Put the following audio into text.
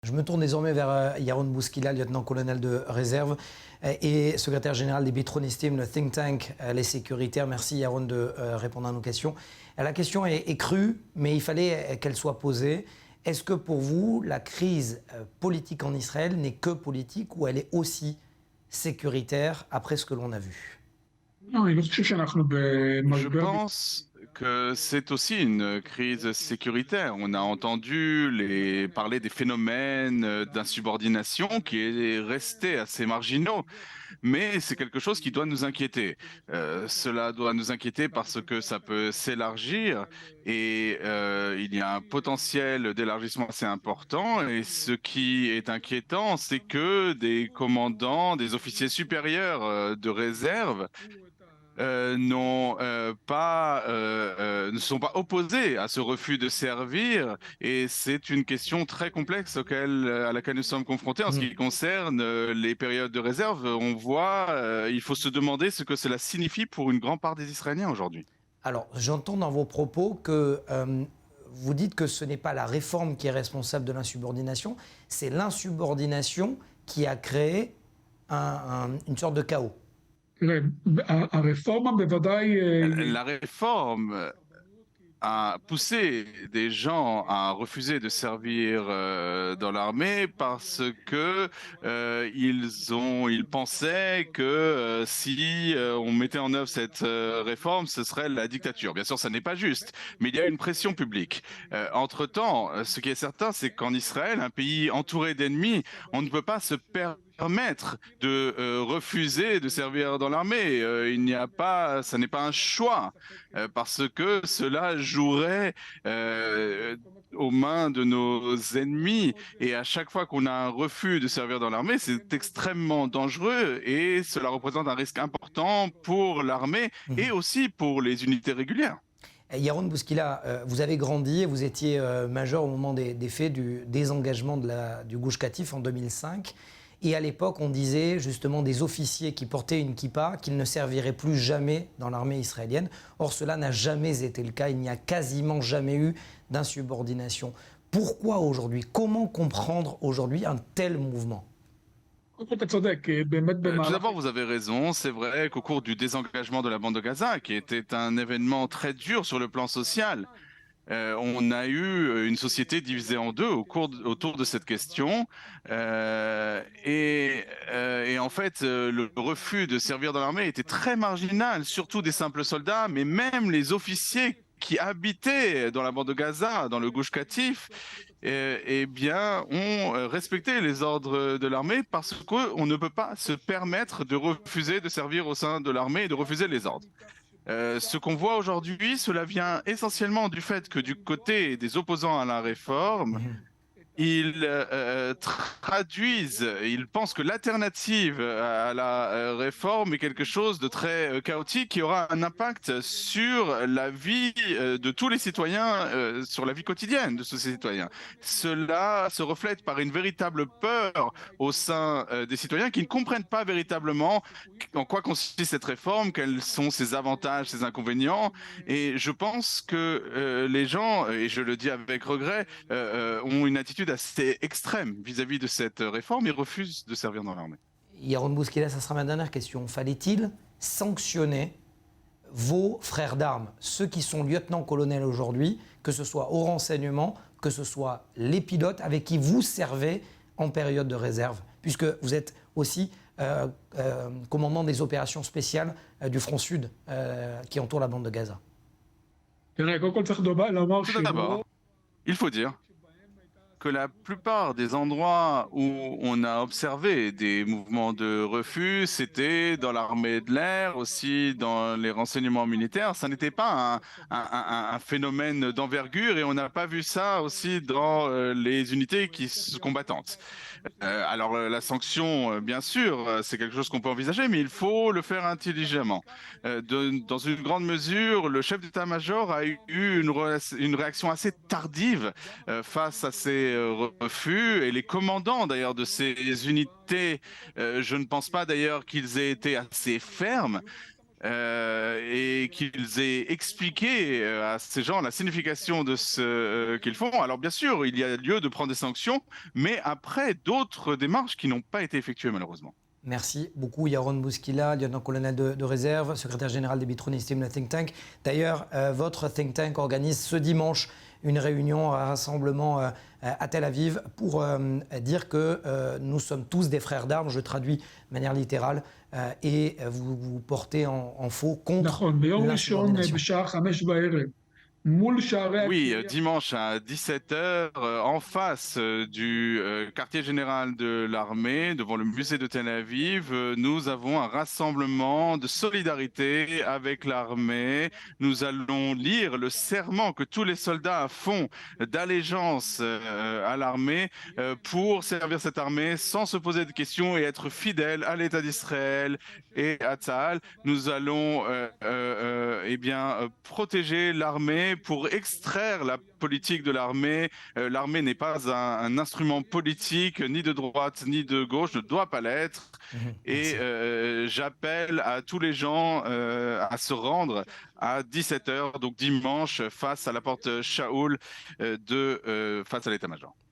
Je me tourne désormais vers Yaron Bouskila, lieutenant-colonel de réserve et secrétaire général des Betronistim, le think tank Les Sécuritaires. Merci Yaron de répondre à nos questions. La question est crue, mais il fallait qu'elle soit posée. Est-ce que pour vous, la crise politique en Israël n'est que politique ou elle est aussi sécuritaire après ce que l'on a vu? Je pense que c'est aussi une crise sécuritaire. On a entendu parler des phénomènes d'insubordination qui est resté assez marginaux, mais c'est quelque chose qui doit nous inquiéter. Cela doit nous inquiéter parce que ça peut s'élargir et il y a un potentiel d'élargissement assez important. Et ce qui est inquiétant, c'est que des commandants, des officiers supérieurs de réserve ne sont pas opposés à ce refus de servir, et c'est une question très complexe à laquelle nous sommes confrontés en ce qui concerne les périodes de réserve. On voit, il faut se demander ce que cela signifie pour une grande part des Israéliens aujourd'hui. Alors, j'entends dans vos propos que vous dites que ce n'est pas la réforme qui est responsable de l'insubordination, c'est l'insubordination qui a créé une sorte de chaos. La réforme a poussé des gens à refuser de servir dans l'armée parce que ils pensaient que si on mettait en œuvre cette réforme, ce serait la dictature. Bien sûr, ça n'est pas juste, mais il y a une pression publique. Entre-temps, ce qui est certain, c'est qu'en Israël, un pays entouré d'ennemis, on ne peut pas se permettre de refuser de servir dans l'armée. Il n'y a pas, ça n'est pas un choix parce que cela jouerait aux mains de nos ennemis. Et à chaque fois qu'on a un refus de servir dans l'armée, c'est extrêmement dangereux et cela représente un risque important pour l'armée et aussi pour les unités régulières. Yaron Bouskila, vous avez grandi et vous étiez majeur au moment des faits du désengagement du Gush Katif en 2005. Et à l'époque, on disait justement des officiers qui portaient une kippa qu'ils ne serviraient plus jamais dans l'armée israélienne. Or, cela n'a jamais été le cas. Il n'y a quasiment jamais eu d'insubordination. Pourquoi aujourd'hui? Comment comprendre aujourd'hui un tel mouvement? Tout d'abord, vous avez raison. C'est vrai qu'au cours du désengagement de la bande de Gaza, qui était un événement très dur sur le plan social, on a eu une société divisée en deux autour de cette question. Et en fait, le refus de servir dans l'armée était très marginal, surtout des simples soldats, mais même les officiers qui habitaient dans la bande de Gaza, dans le Gush Katif, eh bien, ont respecté les ordres de l'armée parce qu'on ne peut pas se permettre de refuser de servir au sein de l'armée et de refuser les ordres. Ce qu'on voit aujourd'hui, cela vient essentiellement du fait que du côté des opposants à la réforme, ils ils pensent que l'alternative à la réforme est quelque chose de très chaotique qui aura un impact sur la vie de tous les citoyens, sur la vie quotidienne de tous ces citoyens. Cela se reflète par une véritable peur au sein des citoyens qui ne comprennent pas véritablement en quoi consiste cette réforme, quels sont ses avantages, ses inconvénients. Et je pense que les gens, et je le dis avec regret, ont une attitude assez extrême vis-à-vis de cette réforme et refusent de servir dans l'armée. Yaron Bouskila, ça sera ma dernière question. Fallait-il sanctionner vos frères d'armes, ceux qui sont lieutenants-colonels aujourd'hui, que ce soit au renseignement, que ce soit les pilotes avec qui vous servez en période de réserve, puisque vous êtes aussi commandant des opérations spéciales du front sud qui entoure la bande de Gaza? Tout d'abord, il faut dire que la plupart des endroits où on a observé des mouvements de refus, c'était dans l'armée de l'air, aussi dans les renseignements militaires. Ça n'était pas un phénomène d'envergure et on n'a pas vu ça aussi dans les unités combattantes. Alors la sanction, bien sûr, c'est quelque chose qu'on peut envisager, mais il faut le faire intelligemment. Dans une grande mesure, le chef d'état-major a eu une réaction assez tardive face à ces refus, et les commandants d'ailleurs de ces unités, je ne pense pas d'ailleurs qu'ils aient été assez fermes. et qu'ils aient expliqué à ces gens la signification de ce qu'ils font. Alors bien sûr, il y a lieu de prendre des sanctions, mais après d'autres démarches qui n'ont pas été effectuées malheureusement. Merci beaucoup, Yaron Bouskila, lieutenant-colonel de réserve, secrétaire général des Bitronistim, le think tank. D'ailleurs, votre think tank organise ce dimanche une réunion, un rassemblement à Tel Aviv pour dire que nous sommes tous des frères d'armes, je traduis de manière littérale, et vous vous portez en faux contre נכון, ביום ראשון l'insubordination. בשעה 5 בערב מול שערי Oui, הקריה. dimanche à 17 heures, en face du quartier général de l'armée, devant le musée de Tel Aviv, nous avons un rassemblement de solidarité avec l'armée. Nous allons lire le serment que tous les soldats font d'allégeance à l'armée pour servir cette armée sans se poser de questions et être fidèles à l'État d'Israël et à Tzahal. Nous allons eh bien, protéger l'armée pour extraire la politique de l'armée. L'armée n'est pas un instrument politique, ni de droite ni de gauche, ne doit pas l'être. Et j'appelle à tous les gens à se rendre à 17 heures, donc dimanche, face à la porte Shaoul face à l'état-major.